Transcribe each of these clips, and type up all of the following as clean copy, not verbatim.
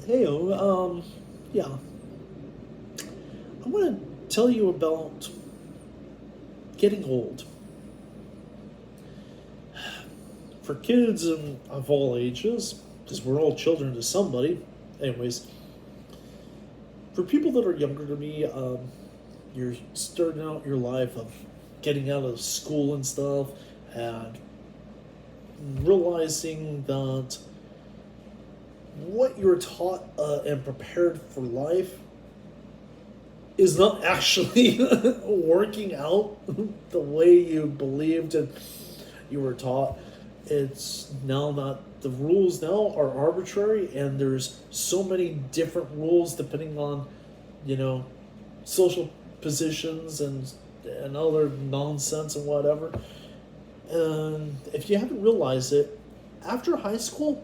Hey, yeah, I want to tell you about getting old. For kids and of all ages, because we're all children to somebody. Anyways, for people that are younger to me, you're starting out your life of getting out of school and stuff, and realizing that what you're taught and prepared for life is not actually working out the way you believed and you were taught. It's now not the rules now are arbitrary, and there's so many different rules depending on, you know, social positions and other nonsense and whatever. And if you haven't realized it, after high school,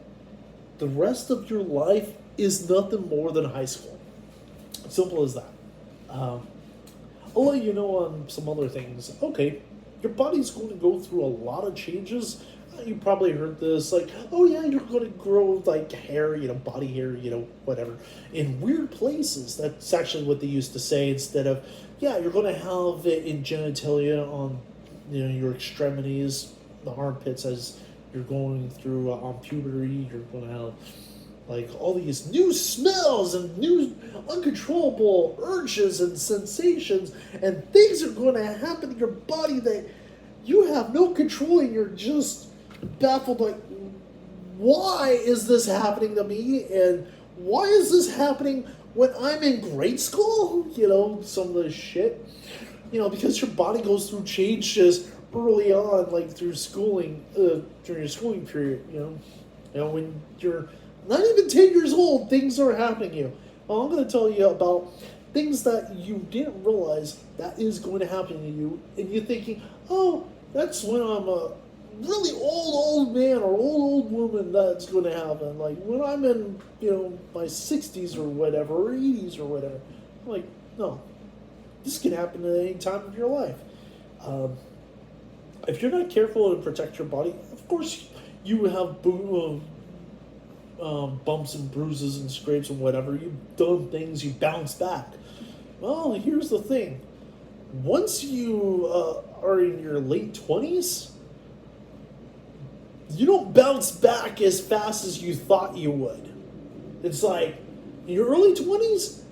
the rest of your life is nothing more than high school. Simple as that. Um, I'll let you know on some other things. Okay, your body's going to go through a lot of changes. You probably heard this, like, oh yeah, you're going to grow like hair, body hair, whatever, in weird places. That's actually what they used to say instead of, yeah, you're going to have it in genitalia on, your extremities, the armpits as you're going through on puberty. You're going to have like all these new smells and new uncontrollable urges and sensations, and things are going to happen in your body that you have no control, and you're just baffled, like, why is this happening to me, and why is this happening when I'm in grade school? Some of the shit, because your body goes through changes early on, like through schooling, during your schooling period. When you're not even 10 years old, things are happening to you. Well, I'm going to tell you about things that you didn't realize that is going to happen to you, and you're thinking, oh, that's when I'm a really old man or old woman that's going to happen. Like when I'm in, my 60s or whatever, or 80s or whatever. I'm like, no, this can happen at any time of your life. Um, if you're not careful to protect your body, of course you have bumps and bruises and scrapes and whatever. You've done things, you bounce back. Well, here's the thing. Once you are in your late 20s, you don't bounce back as fast as you thought you would. It's like, in your early 20s,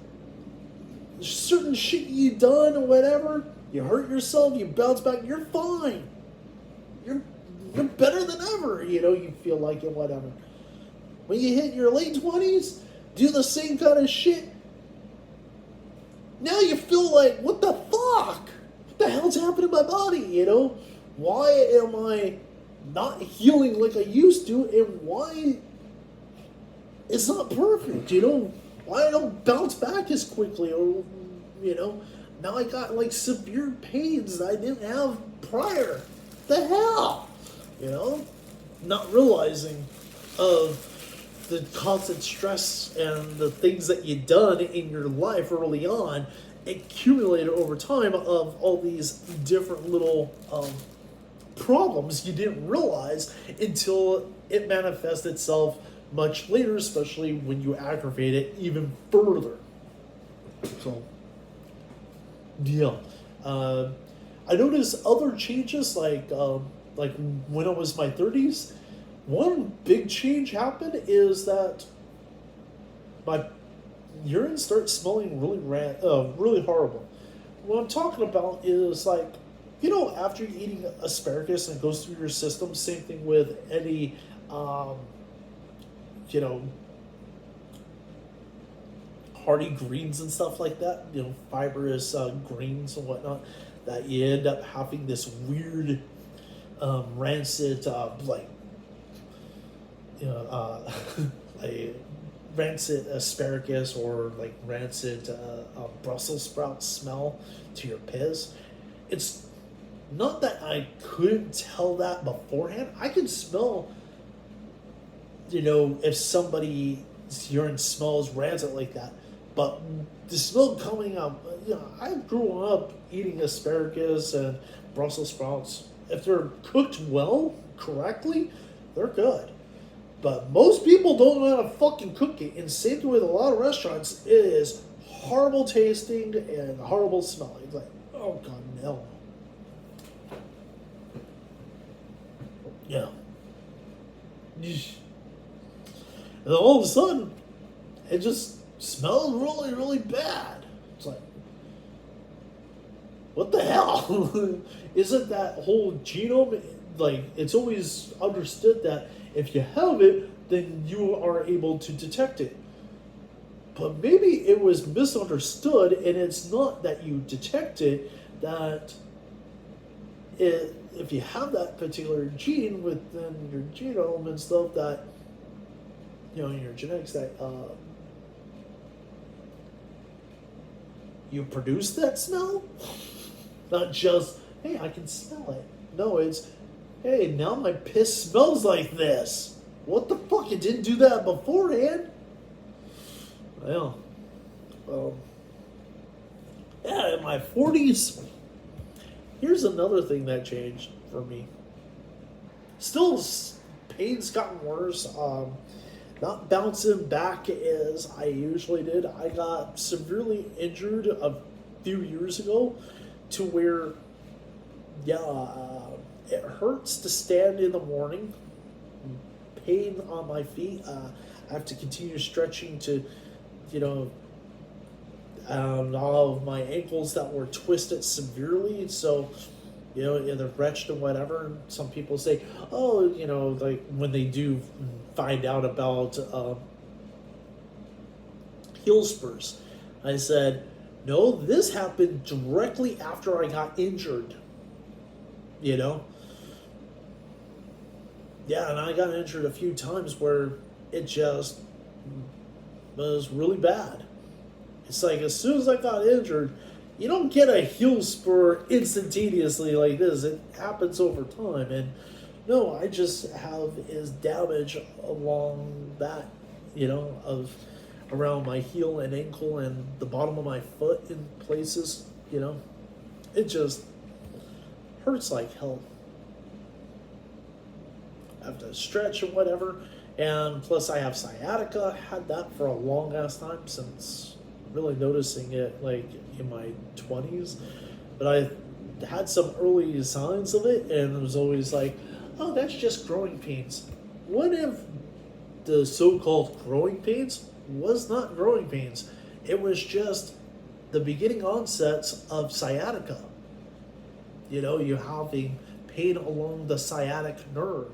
certain shit you done or whatever, you hurt yourself, you bounce back, you're fine. You're, you're better than ever, you feel like it, whatever. When you hit your late 20s, do the same kind of shit, now you feel like, what the fuck? What the hell's happened to my body, Why am I not healing like I used to, and why it's not perfect, Why I don't bounce back as quickly, or, now I got, like, severe pains that I didn't have prior. The hell? Not realizing of the constant stress and the things that you done in your life early on accumulated over time of all these different little problems you didn't realize until it manifests itself much later, especially when you aggravate it even further. So, yeah. Uh, I noticed other changes, like when I was in my 30s. One big change happened is that my urine starts smelling really horrible. What I'm talking about is, like, after you're eating asparagus and it goes through your system, same thing with any, you know, hearty greens and stuff like that, fibrous greens and whatnot, that you end up having this weird, rancid, like, a rancid asparagus or like rancid Brussels sprout smell to your piss. It's not that I couldn't tell that beforehand. I could smell, if somebody's urine smells rancid like that. But the smell coming up, I grew up eating asparagus and Brussels sprouts. If they're cooked well, correctly, they're good. But most people don't know how to fucking cook it. And same with a lot of restaurants, it is horrible tasting and horrible smelling. It's like, oh god, no. Yeah. And then all of a sudden, it just smells really, really bad. It's like, what the hell? Isn't that whole genome, like, it's always understood that if you have it, then you are able to detect it. But maybe it was misunderstood, and it's not that you detect it, that if you have that particular gene within your genome and stuff, that, you know, in your genetics, that you produce that smell. Not just, hey, I can smell it. No, it's, hey, now my piss smells like this. What the fuck? You didn't do that beforehand? Well, yeah, in my 40s, here's another thing that changed for me. Still, pain's gotten worse. Not bouncing back as I usually did. I got severely injured a few years ago to where, it hurts to stand in the morning. Pain on my feet. I have to continue stretching to, you know, all of my ankles that were twisted severely. So, you know, they're wretched and whatever. And some people say, oh, you know, like when they do find out about heel spurs. I said, no, this happened directly after I got injured. You know? Yeah, and I got injured a few times where it just was really bad. It's like as soon as I got injured, you don't get a heel spur instantaneously like this. It happens over time. And no, I just have is damage along that, you know, of around my heel and ankle and the bottom of my foot in places, you know. It just hurts like hell. I have to stretch or whatever. And plus I have sciatica. I had that for a long ass time since really noticing it like in my 20s. But I had some early signs of it and it was always like, oh, that's just growing pains. What if the so-called growing pains was not growing pains? It was just the beginning onsets of sciatica. You know, you're having pain along the sciatic nerve.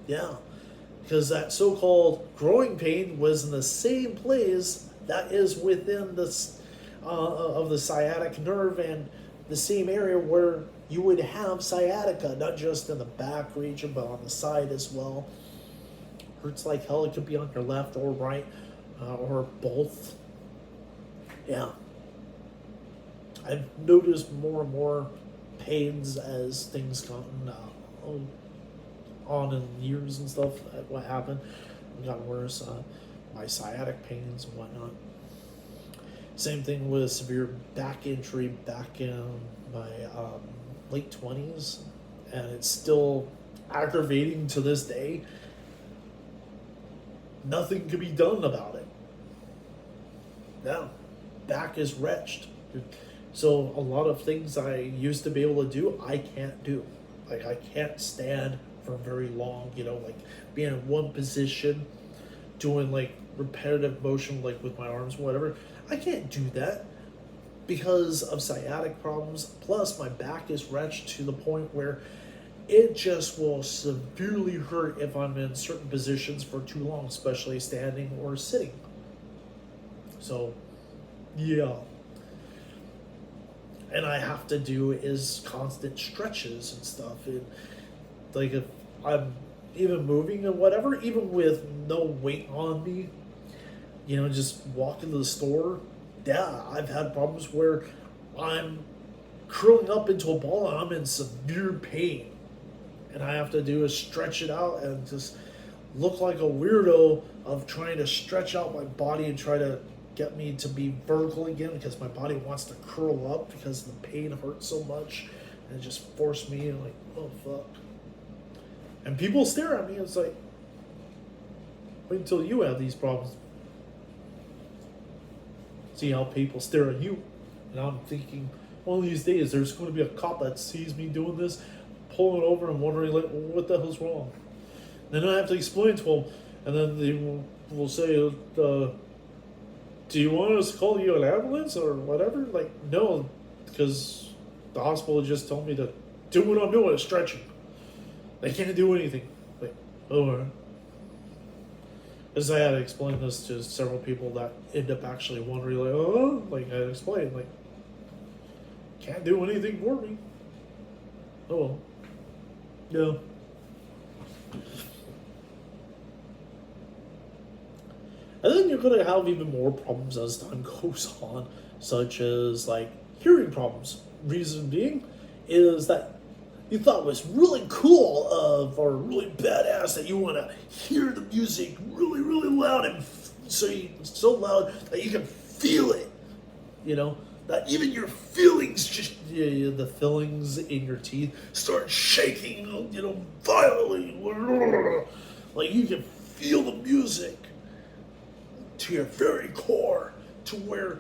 Yeah, because that so-called growing pain was in the same place that is within the of the sciatic nerve and the same area where you would have sciatica, not just in the back region, but on the side as well. Hurts like hell. It could be on your left or right, or both. Yeah. I've noticed more and more pains as things gotten on in years and stuff. What happened? It got worse. My sciatic pains and whatnot. Same thing with severe back injury back in my late 20s, and it's still aggravating to this day. Nothing can be done about it. No, back is wretched. So a lot of things I used to be able to do, I can't do. Like I can't stand for very long, you know, like being in one position, doing like repetitive motion, like with my arms, whatever. I can't do that because of sciatic problems. Plus, my back is wretched to the point where it just will severely hurt if I'm in certain positions for too long, especially standing or sitting. So, yeah. And I have to do is constant stretches and stuff. And like if I'm even moving and whatever, even with no weight on me, you know, just walking to the store, yeah, I've had problems where I'm curling up into a ball and I'm in severe pain. And I have to do is stretch it out and just look like a weirdo of trying to stretch out my body and try to get me to be vertical again because my body wants to curl up because the pain hurts so much. And it just forced me like, oh fuck. And people stare at me. It's like, wait until you have these problems. See how people stare at you. And I'm thinking, one of these days, there's going to be a cop that sees me doing this, pulling over and wondering, like, what the hell's wrong? Then I have to explain to them. And then they will say, do you want us to call you an ambulance or whatever? Like, no, because the hospital just told me to do what I'm doing, stretching. They can't do anything. Like, oh, because I had to explain this to several people that end up actually wondering, like, oh, like I explained, like, can't do anything for me. Oh, well. Yeah. And then you're going to have even more problems as time goes on, such as like hearing problems. Reason being is that you thought it was really cool or really badass that you want to hear the music really, really loud and so loud that you can feel it. You know, that even your feelings, just the fillings in your teeth start shaking, violently. Like you can feel the music to your very core, to where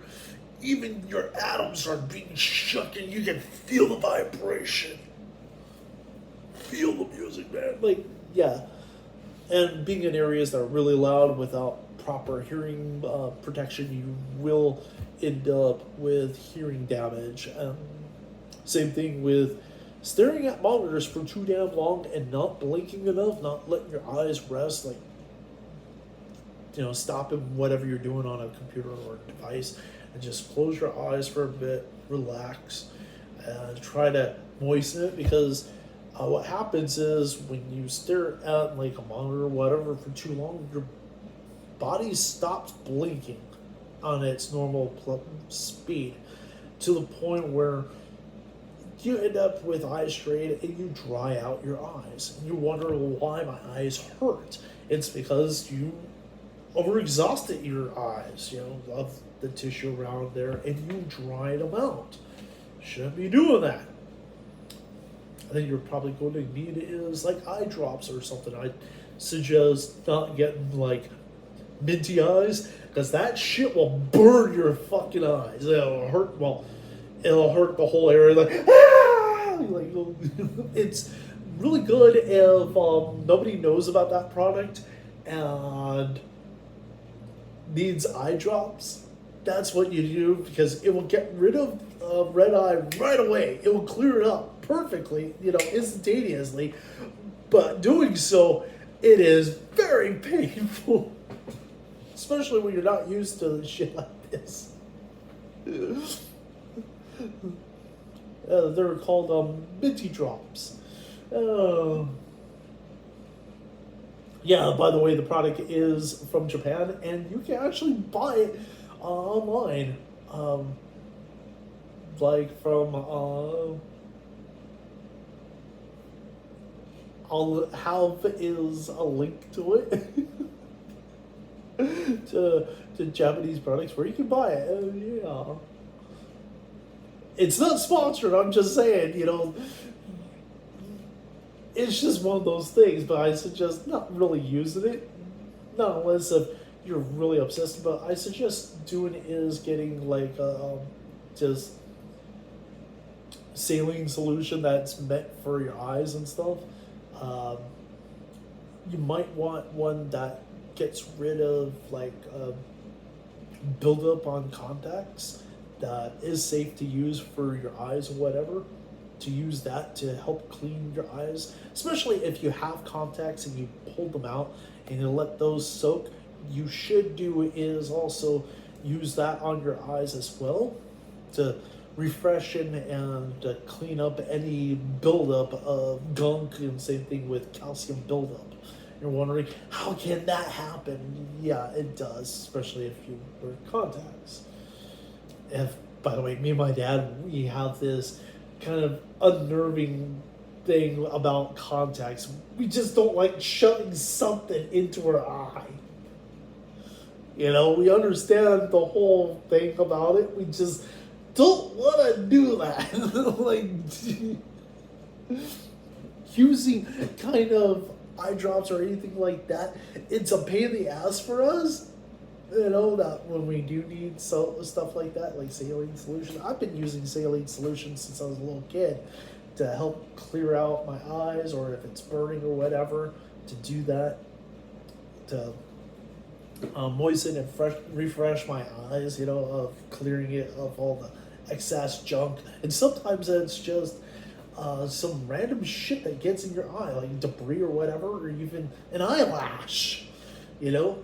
even your atoms are being shook and you can feel the vibration. Feel the music, man. Like, yeah. And being in areas that are really loud without proper hearing protection, you will end up with hearing damage. Same thing with staring at monitors for too damn long and not blinking enough, not letting your eyes rest, like, stopping whatever you're doing on a computer or a device and just close your eyes for a bit, relax, and try to moisten it, because what happens is when you stare at like a monitor or whatever for too long, your body stops blinking on its normal speed to the point where you end up with eye strain and you dry out your eyes. And you wonder why my eyes hurt. It's because you overexhausted your eyes, of the tissue around there, and you dried them out. Shouldn't be doing that. I think you're probably going to need is like eye drops or something. I suggest not getting like minty eyes, because that shit will burn your fucking eyes. It'll hurt. Well, it'll hurt the whole area. Like, ah! Like it's really good if nobody knows about that product and needs eye drops. That's what you do, because it will get rid of red eye right away. It will clear it up perfectly, instantaneously. But doing so, it is very painful, especially when you're not used to shit like this. They're called minty drops. Yeah, by the way, the product is from Japan, and you can actually buy it online. Like from, I'll have is a link to it, to Japanese products where you can buy it. Yeah. It's not sponsored, I'm just saying, it's just one of those things, but I suggest not really using it, not unless if you're really obsessed. But I suggest doing is getting like just saline solution that's meant for your eyes and stuff. You might want one that gets rid of like buildup on contacts, that is safe to use for your eyes or whatever. To use that to help clean your eyes, especially if you have contacts and you pull them out and you let those soak. You should do is also use that on your eyes as well to refresh and clean up any buildup of gunk, and same thing with calcium buildup. You're wondering, how can that happen? Yeah, it does, especially if you wear contacts. By the way, me and my dad, we have this kind of unnerving thing about contacts. We just don't like shoving something into our eye. We understand the whole thing about it. We just don't want to do that. Like, using kind of eye drops or anything like that, it's a pain in the ass for us. You know, that when we do need stuff like that, like saline solution. I've been using saline solution since I was a little kid to help clear out my eyes, or if it's burning or whatever, to do that, to moisten and refresh my eyes, you know, of clearing it of all the excess junk. And sometimes it's just some random shit that gets in your eye, like debris or whatever, or even an eyelash, you know.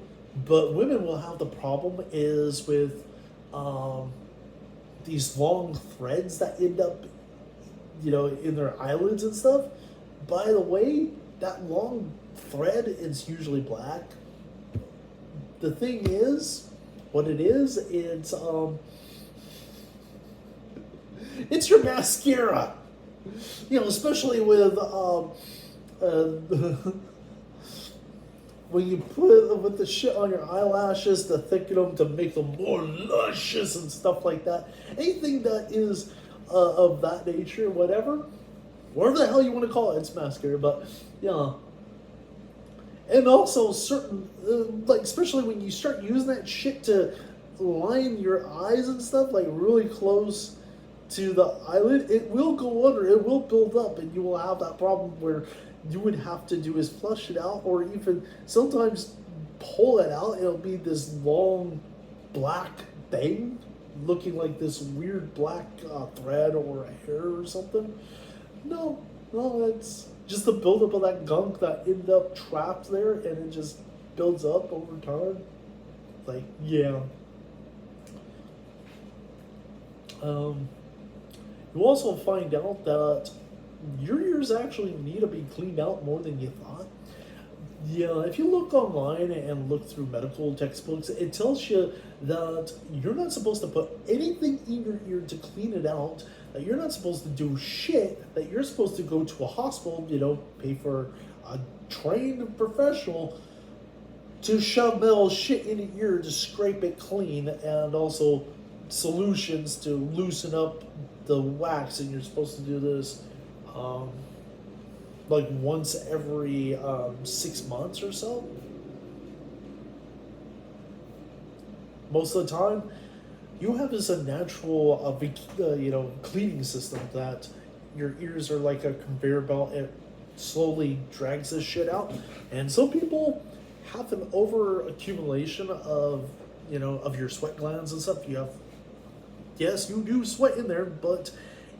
But women will have the problem is with these long threads that end up, you know, in their eyelids and stuff. By the way, that long thread is usually black. The thing is, what it is, it's your mascara. You know, especially with when you put with the shit on your eyelashes to thicken them, to make them more luscious and stuff like that. Anything that is of that nature, whatever the hell you want to call it, it's mascara. But yeah, and also certain like, especially when you start using that shit to line your eyes and stuff, like really close to the eyelid, it will go under, it will build up, and you will have that problem where you would have to do is flush it out, or even sometimes pull it out. It'll be this long black thing looking like this weird black thread or a hair or something. No, it's just the buildup of that gunk that ended up trapped there, and it just builds up over time. Like, yeah. You also find out that your ears actually need to be cleaned out more than you thought. Yeah, if you look online and look through medical textbooks, it tells you that you're not supposed to put anything in your ear to clean it out, that you're not supposed to do shit, that you're supposed to go to a hospital, you know, pay for a trained professional to shove metal shit in your ear to scrape it clean, and also solutions to loosen up the wax, and you're supposed to do this like once every 6 months or so. Most of the time, you have this a natural, you know, cleaning system that your ears are like a conveyor belt. It slowly drags this shit out, and some people have an over accumulation of, you know, of your sweat glands and stuff. You have, yes, you do sweat in there, but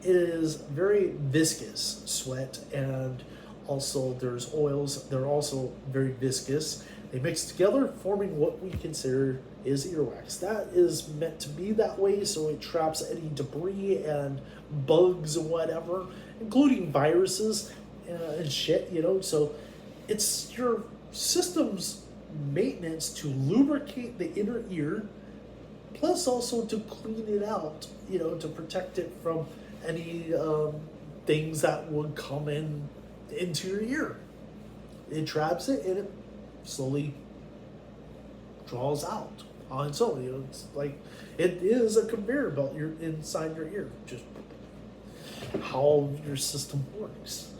it is very viscous sweat, and also there's oils. They're also very viscous. They mix together, forming what we consider is earwax. That is meant to be that way so it traps any debris and bugs and whatever, including viruses and shit, you know. So it's your system's maintenance to lubricate the inner ear, plus also to clean it out, you know, to protect it from any things that would come into your ear. It traps it, and it slowly draws out on its own. You know, it's like it is a conveyor belt. You're inside your ear, just how your system works.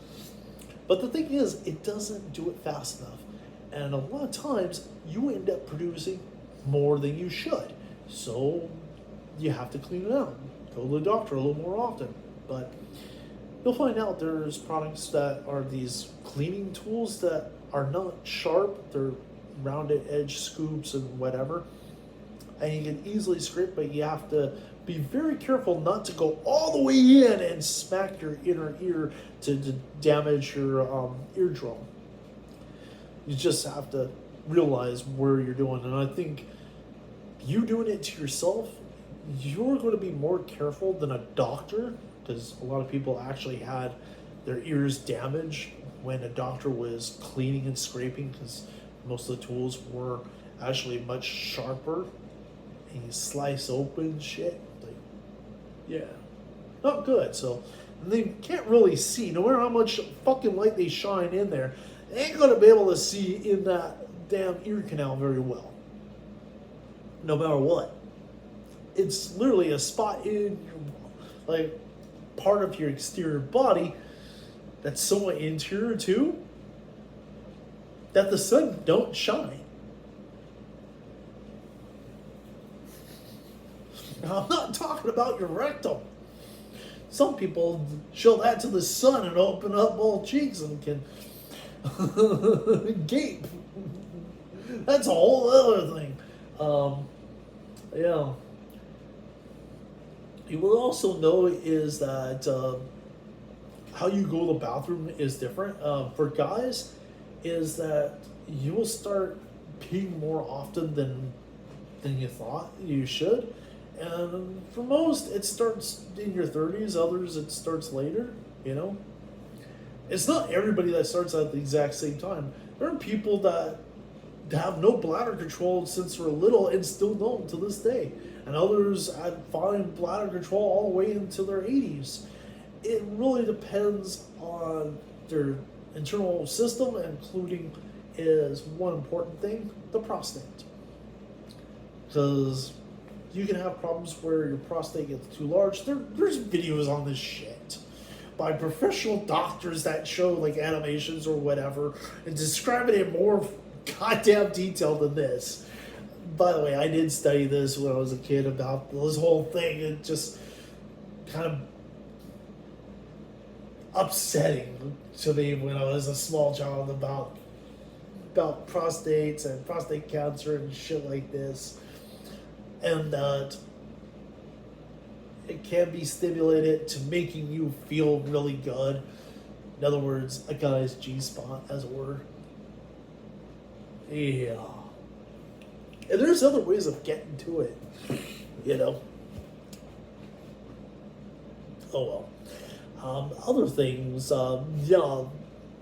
But the thing is, it doesn't do it fast enough, and a lot of times you end up producing more than you should. So you have to clean it out. Go to the doctor a little more often. But you'll find out there's products that are these cleaning tools that are not sharp. They're rounded edge scoops and whatever. And you can easily scrape, but you have to be very careful not to go all the way in and smack your inner ear to damage your eardrum. You just have to realize where you're doing. And I think you doing it to yourself, you're going to be more careful than a doctor, because a lot of people actually had their ears damaged when a doctor was cleaning and scraping, because most of the tools were actually much sharper, and you slice open shit. Like, yeah, not good. So they can't really see, no matter how much fucking light they shine in there, they ain't going to be able to see in that damn ear canal very well, no matter what. It's literally a spot in your, like, part of your exterior body that's somewhat interior too. that the sun don't shine. Now, I'm not talking about your rectum. Some people show that to the sun and open up both cheeks and can gape. That's a whole other thing. Yeah. You will also know is that how you go to the bathroom is different. For guys, is that you will start peeing more often than you thought you should. And for most, it starts in your 30s. Others, it starts later, you know. It's not everybody that starts at the exact same time. There are people that have no bladder control since they're little and still don't to this day. And others have fine bladder control all the way into their 80s. It really depends on their internal system, including is one important thing, the prostate. Because you can have problems where your prostate gets too large. There's videos on this shit by professional doctors that show like animations or whatever and describe it in more goddamn detail than this. By the way, I did study this when I was a kid about this whole thing. It just kind of upsetting to me when I was a small child about prostates and prostate cancer and shit like this. And that it can be stimulated to making you feel really good. In other words, a guy's G-spot, as it were. Yeah. And there's other ways of getting to it, you know. Oh well. Other things, yeah,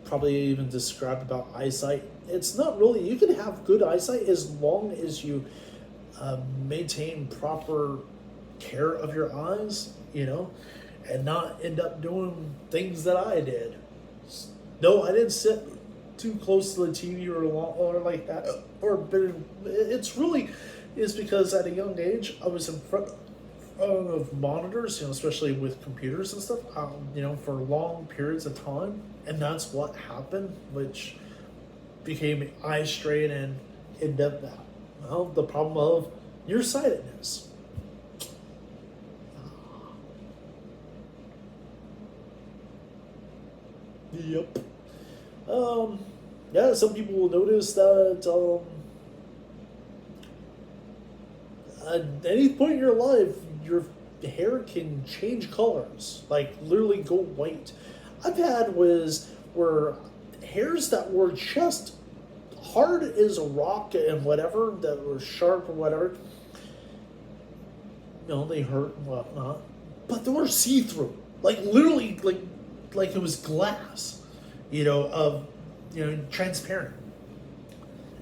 probably even describe about eyesight. It's not really, you can have good eyesight as long as you maintain proper care of your eyes, you know, and not end up doing things that I did. No, I didn't sit too close to the TV or like that. It's really is because at a young age I was in front of monitors, you know, especially with computers and stuff, you know, for long periods of time, and that's what happened, which became eye strain and ended up that. Well, the problem of nearsightedness. Yep. Yeah, some people will notice that at any point in your life, your hair can change colors, like literally go white. I've had where hairs that were just hard as a rock and whatever, that were sharp or whatever, you know, they hurt and whatnot, but they were see-through, like literally like it was glass, you know, transparent.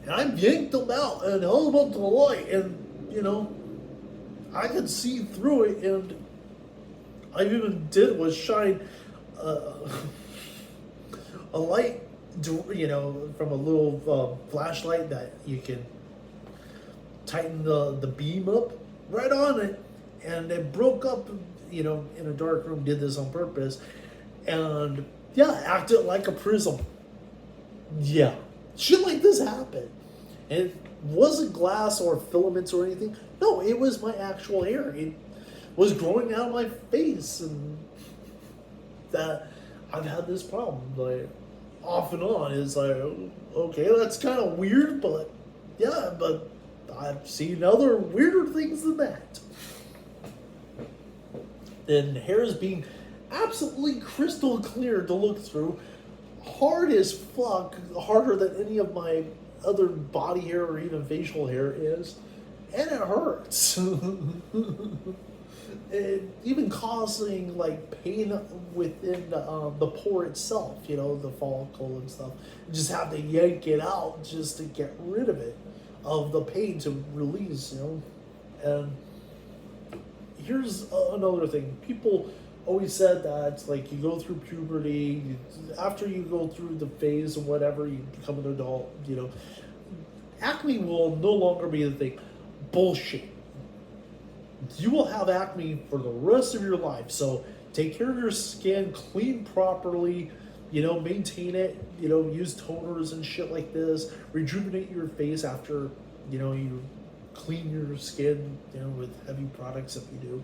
And I yanked them out and held them up to the light, and you know, I could see through it. And I even did was shine a light, you know, from a little flashlight that you can tighten the beam up right on it, and it broke up, you know, in a dark room. Did this on purpose, and yeah, acted like a prism. Yeah, shit like this happened, and it wasn't glass or filaments or anything. No, it was my actual hair. It was growing out of my face, and that I've had this problem like off and on. It's like, okay, that's kind of weird, but yeah, but I've seen other weirder things than that. And hair is being absolutely crystal clear to look through, hard as fuck, harder than any of my other body hair or even facial hair is, and it hurts. And even causing like pain within the pore itself, you know, the follicle and stuff. You just have to yank it out just to get rid of it, of the pain to release, you know. And here's another thing. People always said that like you go through puberty, after you go through the phase or whatever, you become an adult, you know, acne will no longer be the thing. Bullshit. You will have acne for the rest of your life, so take care of your skin, clean properly, maintain it, use toners and shit like this, rejuvenate your face after, you clean your skin, with heavy products if you do.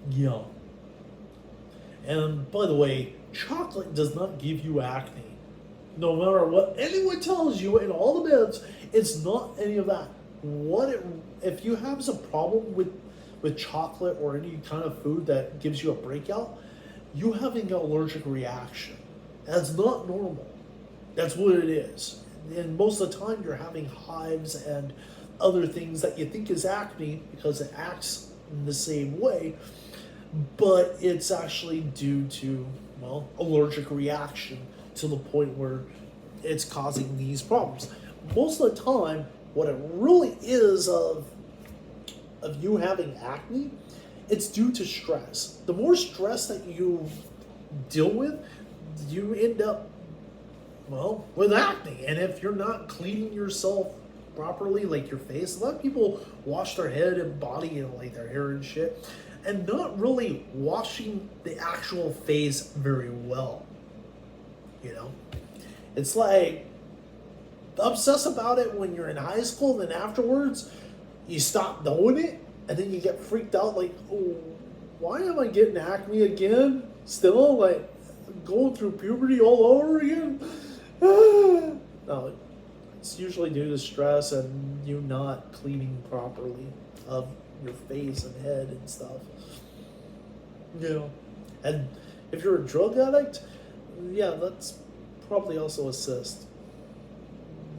Yeah. And by the way, chocolate does not give you acne. No matter what anyone tells you in all the myths, it's not any of that. If you have some problem with chocolate or any kind of food that gives you a breakout, you having an allergic reaction. That's not normal. That's what it is. And most of the time you're having hives and other things that you think is acne because it acts in the same way, but it's actually due to, allergic reaction to the point where it's causing these problems. Most of the time, what it really is of you having acne, it's due to stress. The more stress that you deal with, you end up, with acne. And if you're not cleaning yourself properly, like your face, a lot of people wash their head and body and like their hair and shit, and not really washing the actual face very well. It's like obsess about it when you're in high school, then afterwards you stop doing it, and then you get freaked out like, oh, why am I getting acne again? Still, like, going through puberty all over again? No, it's usually due to stress and you not cleaning properly of your face and head and stuff. And if you're a drug addict, that's probably also assist.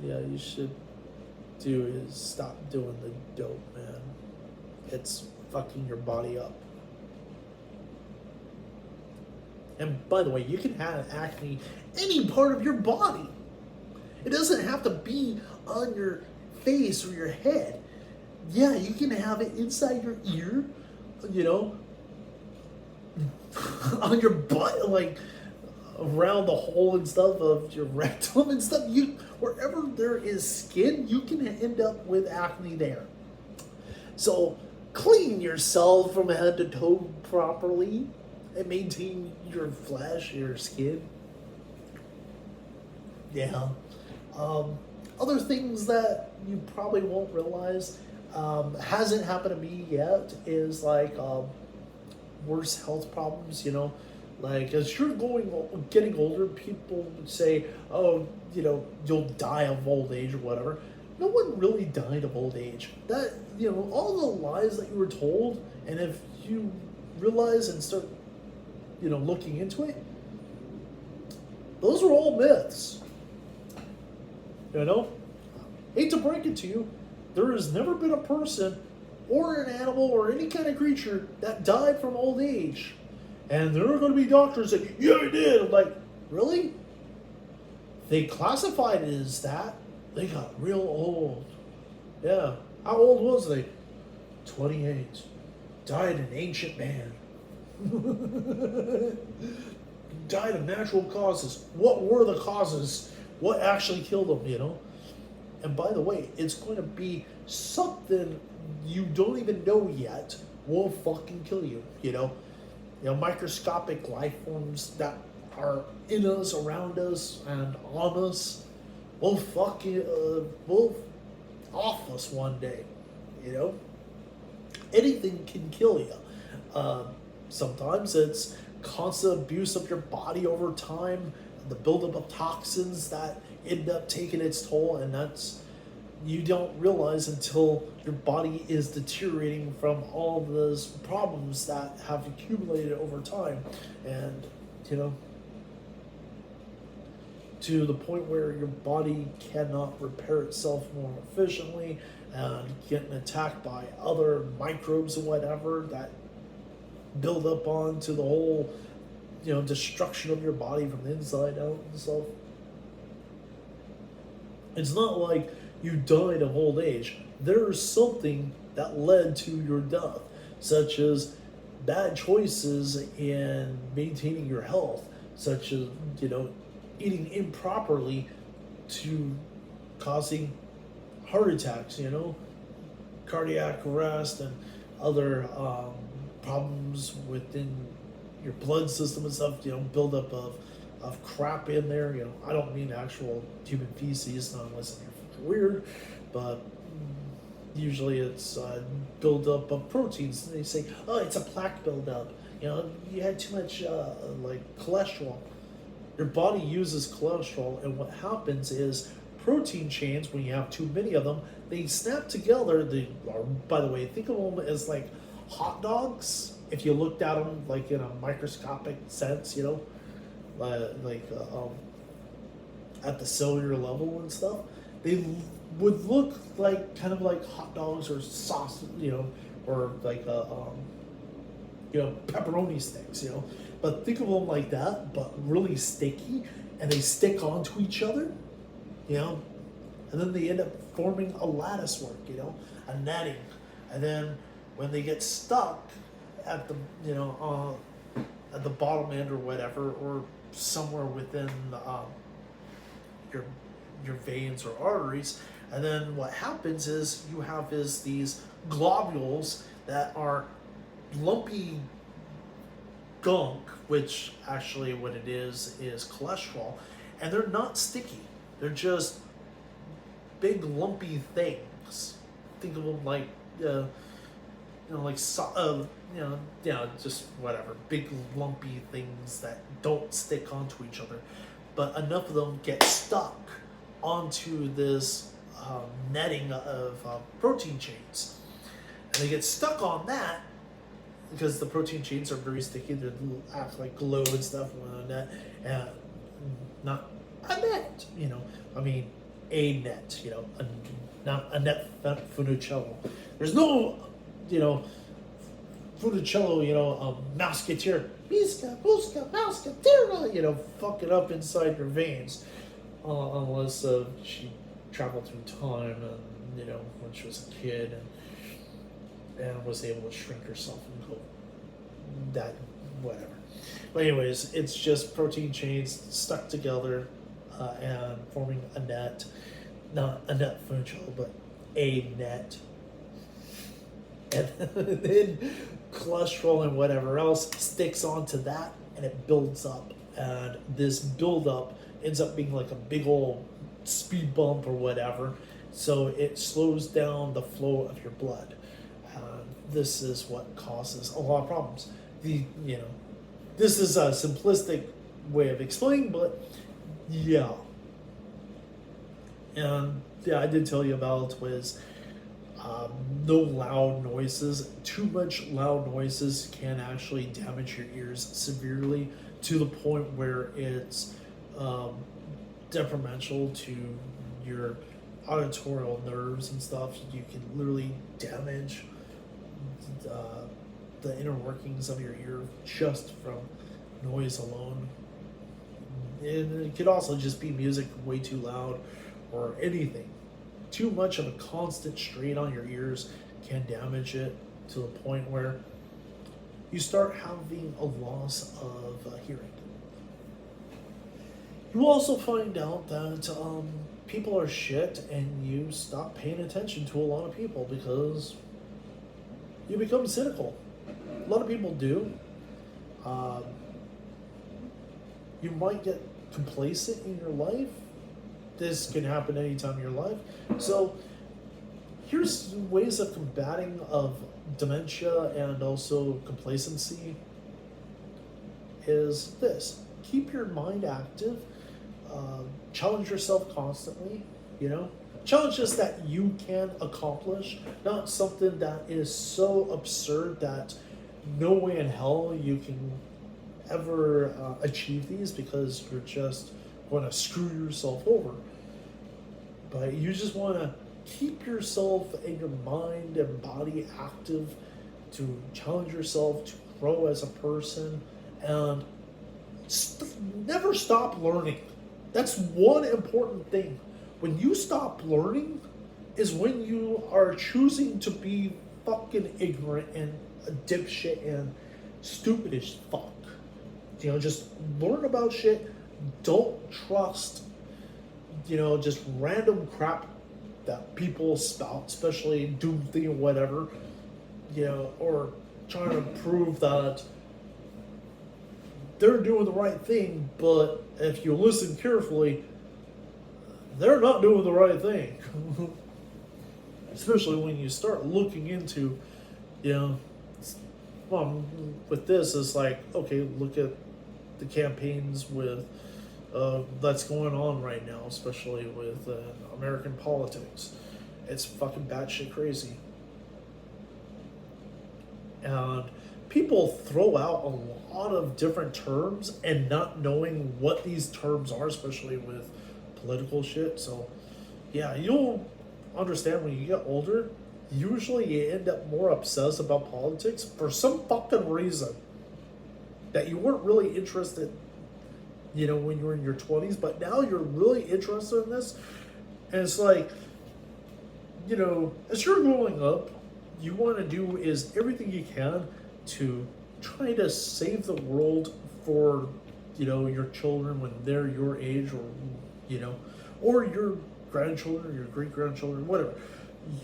You should do is stop doing the dope, man. It's fucking your body up. And by the way, you can have acne any part of your body. It doesn't have to be on your face or your head. Yeah, you can have it inside your ear, on your butt, like around the hole and stuff of your rectum and stuff. Wherever there is skin, you can end up with acne there. So clean yourself from head to toe properly and maintain your flesh, your skin. Yeah. Other things that you probably won't realize, hasn't happened to me yet, is like worse health problems, Like, as you're getting older, people would say, oh, you'll die of old age or whatever. No one really died of old age. That, all the lies that you were told, and if you realize and start, looking into it, those are all myths. Hate to break it to you, there has never been a person or an animal or any kind of creature that died from old age. And there are going to be doctors that, yeah, I did. I'm like, really? They classified it as that. They got real old. Yeah. How old was they? 28. Died in ancient man. Died of natural causes. What were the causes? What actually killed them, And by the way, it's going to be something you don't even know yet will fucking kill you, microscopic life forms that are in us, around us, and on us will will off us one day, Anything can kill you. Sometimes it's constant abuse of your body over time, the buildup of toxins that end up taking its toll, and that's, you don't realize until your body is deteriorating from all those problems that have accumulated over time. And, to the point where your body cannot repair itself more efficiently and getting attacked by other microbes and whatever that build up onto the whole, destruction of your body from the inside out and stuff. It's not like you died of old age. There's something that led to your death, such as bad choices in maintaining your health, such as, eating improperly to causing heart attacks, cardiac arrest and other problems within your blood system and stuff, buildup of crap in there. I don't mean actual human feces, not unless you're weird, but usually it's buildup of proteins. They say, oh, it's a plaque buildup. You had too much like cholesterol. Your body uses cholesterol, and what happens is protein chains, when you have too many of them, they snap together. By the way, think of them as like hot dogs. If you looked at them like in a microscopic sense, at the cellular level and stuff, they would look like kind of like hot dogs or sauce, or like pepperoni sticks, But think of them like that, but really sticky, and they stick onto each other, and then they end up forming a lattice work, a netting, and then when they get stuck at the, at the bottom end or whatever, or somewhere within your veins or arteries, and then what happens is you have these globules that are lumpy gunk, which actually what it is cholesterol, and they're not sticky. They're just big lumpy things. Think of them like just whatever, big lumpy things that don't stick onto each other, but enough of them get stuck onto this netting of protein chains, and they get stuck on that because the protein chains are very sticky. They act like glue and stuff on that, not a net, I mean a net, not a net funicello. There's no, funicello, Mousquetaire, Miska, Muska, Mousquetaire, fuck it up inside your veins, unless she traveled through time and, when she was a kid and was able to shrink herself and go that, whatever. But anyways, it's just protein chains stuck together and forming a net, not a net funicello, but a net. And then cholesterol and whatever else sticks onto that, and it builds up. And this buildup ends up being like a big old speed bump or whatever. So it slows down the flow of your blood. This is what causes a lot of problems. This is a simplistic way of explaining, but yeah. And yeah, I did tell you about was no loud noises. Too much loud noises can actually damage your ears severely to the point where it's detrimental to your auditorial nerves and stuff. You can literally damage the inner workings of your ear just from noise alone. And it could also just be music way too loud or anything. Too much of a constant strain on your ears can damage it to the point where you start having a loss of hearing. You also find out that people are shit, and you stop paying attention to a lot of people because you become cynical. A lot of people do. You might get complacent in your life. This can happen anytime in your life. So here's ways of combating of dementia and also complacency is this. Keep your mind active. Challenge yourself constantly, Challenges that you can accomplish, not something that is so absurd that no way in hell you can ever achieve these because you're just going to screw yourself over. But you just want to keep yourself and your mind and body active to challenge yourself to grow as a person and never stop learning. That's one important thing. When you stop learning is when you are choosing to be fucking ignorant and a dipshit and stupid as fuck. Just learn about shit. Don't trust, just random crap that people spout, especially doomsday or whatever, or trying to prove that they're doing the right thing, but if you listen carefully, they're not doing the right thing. Especially when you start looking into, you know, well, with this, it's like, okay, look at the campaigns with that's going on right now, especially with American politics. It's fucking batshit crazy. And people throw out a lot of different terms and not knowing what these terms are, especially with political shit. So, yeah, you'll understand when you get older. Usually, you end up more obsessed about politics for some fucking reason that you weren't really interested, when you were in your 20s, but now you're really interested in this. And it's like, as you're growing up, you want to do is everything you can to try to save the world for, your children when they're your age, or your grandchildren, or your great grandchildren, whatever.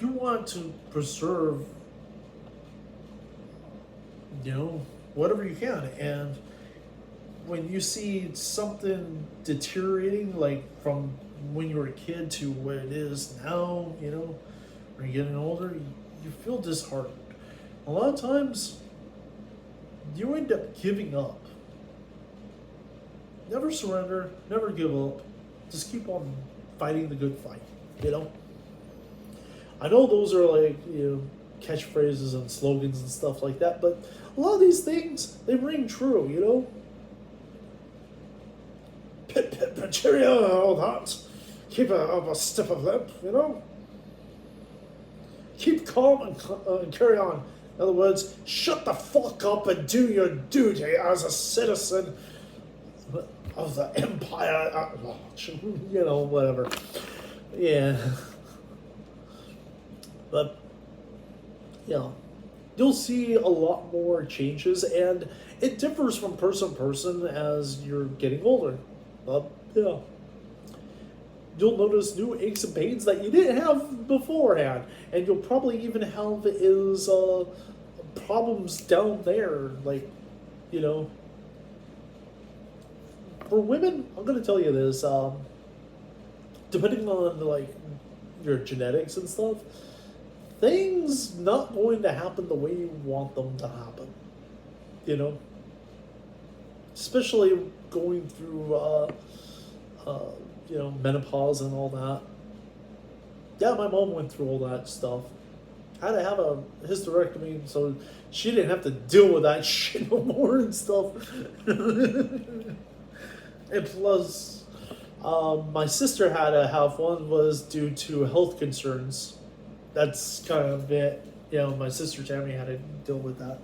You want to preserve, whatever you can. And when you see something deteriorating, like from when you were a kid to what it is now, when you're getting older, you feel disheartened. A lot of times, you end up giving up. Never surrender, never give up. Just keep on fighting the good fight, I know those are like, catchphrases and slogans and stuff like that, but a lot of these things, they ring true, Pit, pit, pit, cheerio, and all that. Keep a stiff of lip, Keep calm and carry on. In other words, shut the fuck up and do your duty as a citizen of the empire at large. Whatever. Yeah. But, you'll see a lot more changes, and it differs from person to person as you're getting older. But, you'll notice new aches and pains that you didn't have beforehand, and you'll probably even have problems down there, like, For women, I'm going to tell you this, depending on, like, your genetics and stuff, things not going to happen the way you want them to happen, Especially going through, menopause and all that. Yeah, my mom went through all that stuff. Had to have a hysterectomy so she didn't have to deal with that shit no more and stuff. And plus, my sister had to have one was due to health concerns. That's kind of it. My sister Tammy had to deal with that.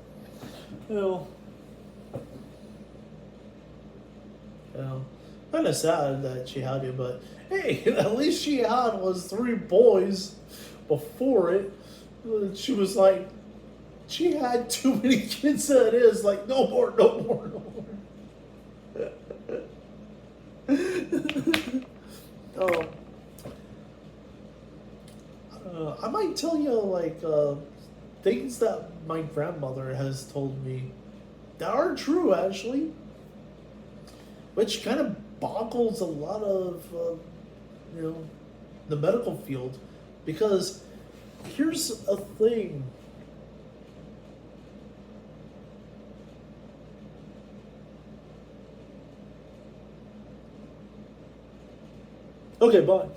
Kind of sad that she had it, but hey, at least she had was 3 boys before it. She was like, she had too many kids that is like, no more, no more, no more. I might tell you like things that my grandmother has told me that are true actually, which kind of boggles a lot of the medical field, because here's a thing. Okay, bye.